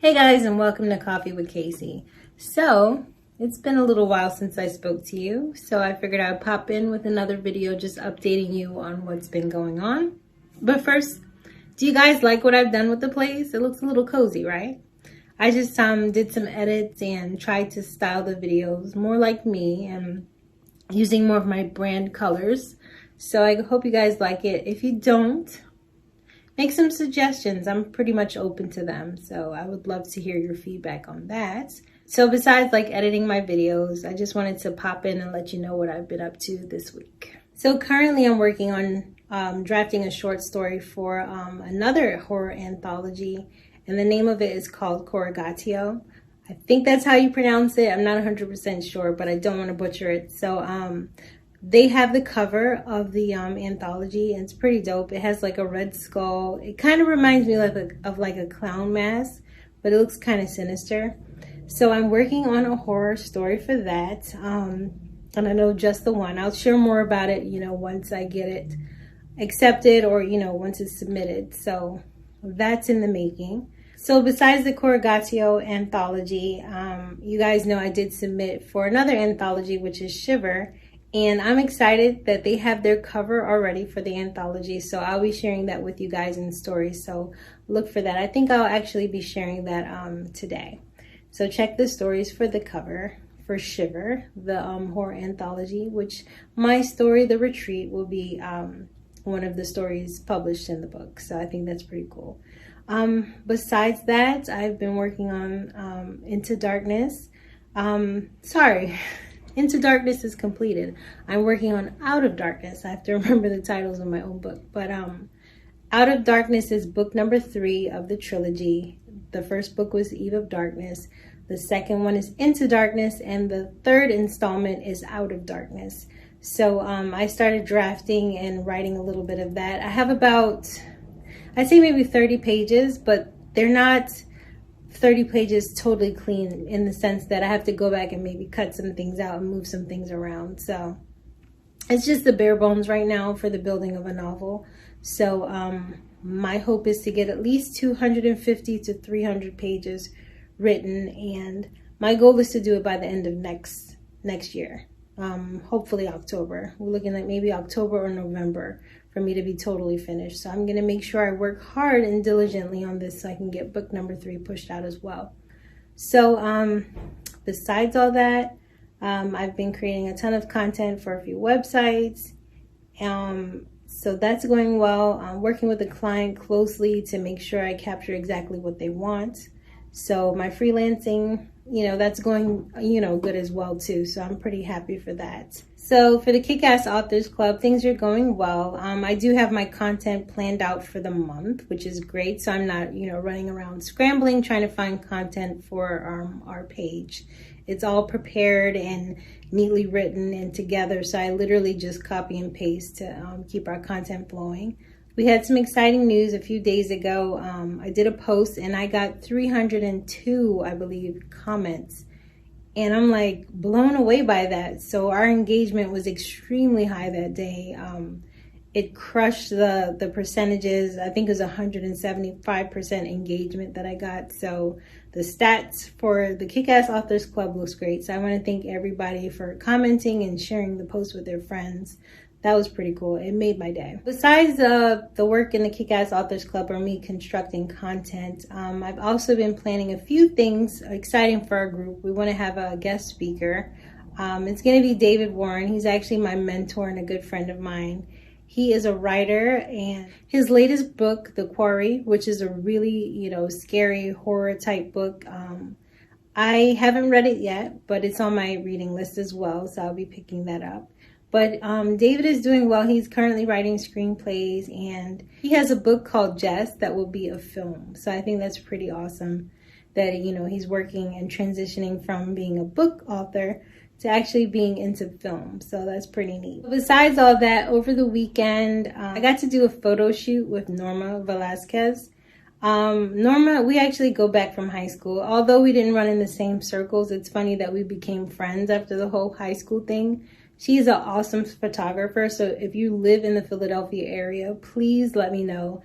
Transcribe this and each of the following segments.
Hey guys, and welcome to Coffee with Casey. So, it's been a little while since I spoke to you, so I figured I'd pop in with another video just updating you on what's been going on. But first, do you guys like what I've done with the place? It looks a little cozy, right? I just did some edits and tried to style the videos more like me and using more of my brand colors. So I hope you guys like it. If you don't, make some suggestions. I'm pretty much open to them, so I would love to hear your feedback on that. So besides like editing my videos, I just wanted to pop in and let you know what I've been up to this week. So currently I'm working on drafting a short story for another horror anthology, and the name of it is called KAAC. I think that's how you pronounce it. I'm not 100% sure, but I don't want to butcher it. So they have the cover of the anthology, and it's pretty dope. It has like a red skull. It kind of reminds me of a clown mask, but it looks kind of sinister. So I'm working on a horror story for that, and I know just the one. I'll share more about it, once I get it accepted or, once it's submitted. So that's in the making. So besides the KAAC anthology, you guys know I did submit for another anthology, which is Shiver. And I'm excited that they have their cover already for the anthology. So I'll be sharing that with you guys in stories. So look for that. I think I'll actually be sharing that today. So check the stories for the cover for Shiver, the horror anthology, which my story, The Retreat, will be one of the stories published in the book. So I think that's pretty cool. Besides that, I've been working on Into Darkness. Into Darkness is completed. I'm working on Out of Darkness. I have to remember the titles of my own book. But Out of Darkness is book number 3 of the trilogy. The first book was Eve of Darkness. The second one is Into Darkness. And the third installment is Out of Darkness. So I started drafting and writing a little bit of that. I have about, I'd say maybe 30 pages, but they're not 30 pages totally clean in the sense that I have to go back and maybe cut some things out and move some things around. So it's just the bare bones right now for the building of a novel. So my hope is to get at least 250 to 300 pages written, and my goal is to do it by the end of next year. Hopefully October. We're looking at maybe October or November for me to be totally finished. So I'm going to make sure I work hard and diligently on this so I can get book number 3 pushed out as well. So besides all that, I've been creating a ton of content for a few websites. So that's going well. I'm working with the client closely to make sure I capture exactly what they want. So my freelancing, that's going, good as well too. So I'm pretty happy for that. So for the Kick-Ass Authors Club, things are going well. I do have my content planned out for the month, which is great. So I'm not, running around scrambling, trying to find content for our page. It's all prepared and neatly written and together. So I literally just copy and paste to keep our content flowing. We had some exciting news a few days ago. I did a post and I got 302, I believe, comments. And I'm like blown away by that. So our engagement was extremely high that day. It crushed the percentages. I think it was 175% engagement that I got. So the stats for the Kick-Ass Authors Club looks great. So I want to thank everybody for commenting and sharing the post with their friends. That was pretty cool. It made my day. Besides the work in the Kick-Ass Authors Club or me constructing content, I've also been planning a few things exciting for our group. We want to have a guest speaker. It's going to be David Warren. He's actually my mentor and a good friend of mine. He is a writer, and his latest book, The Quarry, which is a really, scary horror type book. I haven't read it yet, but it's on my reading list as well, so I'll be picking that up. But David is doing well. He's currently writing screenplays, and he has a book called Jess that will be a film. So I think that's pretty awesome that, he's working and transitioning from being a book author to actually being into film. So that's pretty neat. Besides all that, over the weekend, I got to do a photo shoot with Norma Velasquez. Norma, we actually go back from high school. Although we didn't run in the same circles, it's funny that we became friends after the whole high school thing. She's an awesome photographer. So if you live in the Philadelphia area, please let me know.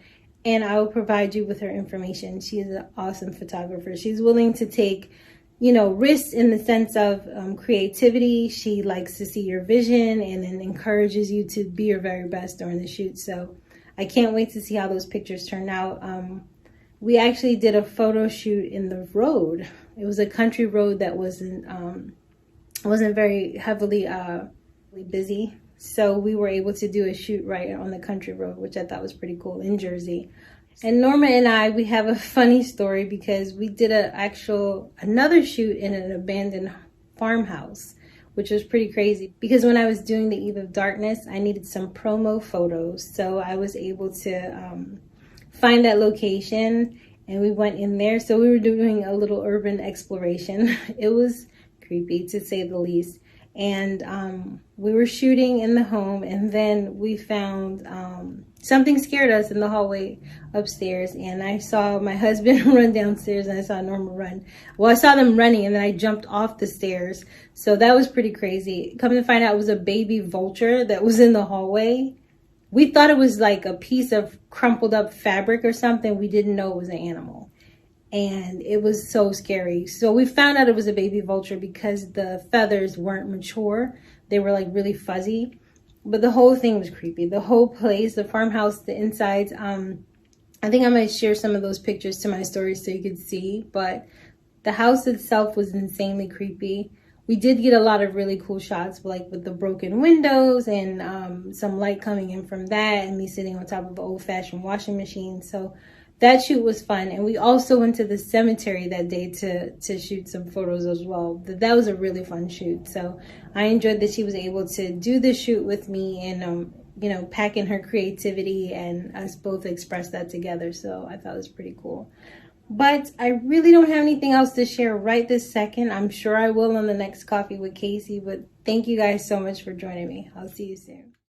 and I will provide you with her information. She is an awesome photographer. She's willing to take, you know, risks in the sense of creativity. She likes to see your vision and then encourages you to be your very best during the shoot. So I can't wait to see how those pictures turn out. We actually did a photo shoot in the road. It was a country road that wasn't very heavily busy. So we were able to do a shoot right on the country road, which I thought was pretty cool, in Jersey. And Norma and I, we have a funny story because we did another shoot in an abandoned farmhouse, which was pretty crazy. Because when I was doing the Eve of Darkness, I needed some promo photos. So I was able to find that location and we went in there. So we were doing a little urban exploration. It was creepy, to say the least. And we were shooting in the home, and then we found something scared us in the hallway upstairs, and I saw my husband run downstairs and I saw Norma run. Well, I saw them running and then I jumped off the stairs. So that was pretty crazy. Come to find out, it was a baby vulture that was in the hallway. We thought it was like a piece of crumpled up fabric or something. We didn't know it was an animal. And it was so scary. So we found out it was a baby vulture because the feathers weren't mature. They were like really fuzzy. But the whole thing was creepy. The whole place, the farmhouse, the insides. I think I might share some of those pictures to my story so you could see. But the house itself was insanely creepy. We did get a lot of really cool shots, like with the broken windows and some light coming in from that, and me sitting on top of an old-fashioned washing machine. So that shoot was fun. And we also went to the cemetery that day to shoot some photos as well. That was a really fun shoot. So I enjoyed that she was able to do the shoot with me and, you know, pack in her creativity and us both express that together. So I thought it was pretty cool. But I really don't have anything else to share right this second. I'm sure I will on the next Coffee with Casey. But thank you guys so much for joining me. I'll see you soon.